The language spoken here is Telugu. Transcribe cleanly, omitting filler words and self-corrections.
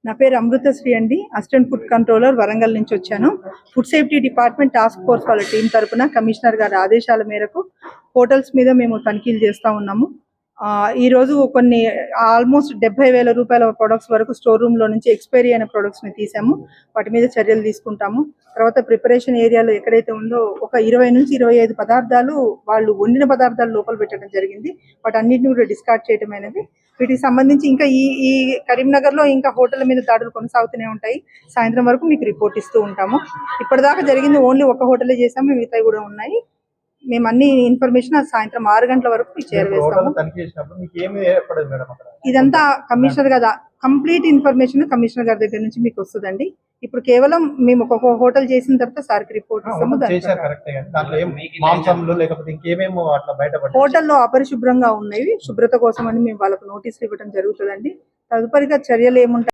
నా పేరు అమృతశ్రీ అండి. అసిస్టెంట్ ఫుడ్ కంట్రోలర్ వరంగల్ నుంచి వచ్చాను. Food safety department task force వాళ్ళ టీం తరపున కమిషనర్ గారి ఆదేశాల మేరకు హోటల్స్ మీద మేము తనిఖీలు చేస్తూ ఉన్నాము. ఈరోజు కొన్ని ఆల్మోస్ట్ 70,000 రూపాయల ప్రొడక్ట్స్ వరకు స్టోర్ రూమ్లో నుంచి ఎక్స్పైరీ అయిన ప్రొడక్ట్స్ని తీసాము. వాటి మీద చర్యలు తీసుకుంటాము. తర్వాత ప్రిపరేషన్ ఏరియాలో ఎక్కడైతే ఉందో ఒక 20 నుంచి 25 పదార్థాలు వాళ్ళు వండిన పదార్థాలు లోపల పెట్టడం జరిగింది. వాటన్నిటిని కూడా డిస్కార్డ్ చేయడం అనేది. వీటికి సంబంధించి ఇంకా ఈ కరీంనగర్లో ఇంకా హోటల్ మీద దాడులు కొనసాగుతూనే ఉంటాయి. సాయంత్రం వరకు మీకు రిపోర్ట్ ఇస్తూ ఉంటాము. ఇప్పటిదాకా జరిగింది ఓన్లీ ఒక హోటలే చేసాము, మిగతాయి కూడా ఉన్నాయి. మేము అన్ని ఇన్ఫర్మేషన్ సాయంత్రం 6 గంటల వరకు మీకు చేరవేస్తాము. ఇదంతా కమిషనర్ గారు కంప్లీట్ ఇన్ఫర్మేషన్ కమిషనర్ గారి దగ్గర నుంచి మీకు వస్తుందండి. ఇప్పుడు కేవలం మేము ఒక హోటల్ చేసిన తర్వాత సార్కి రిపోర్ట్ ఇస్తాము. హోటల్లో అపరిశుభ్రంగా ఉన్నవి శుభ్రత కోసం అని మేము వాళ్ళకు నోటీసులు ఇవ్వడం జరుగుతుందండి. తదుపరిగా చర్యలు ఏముంటాయి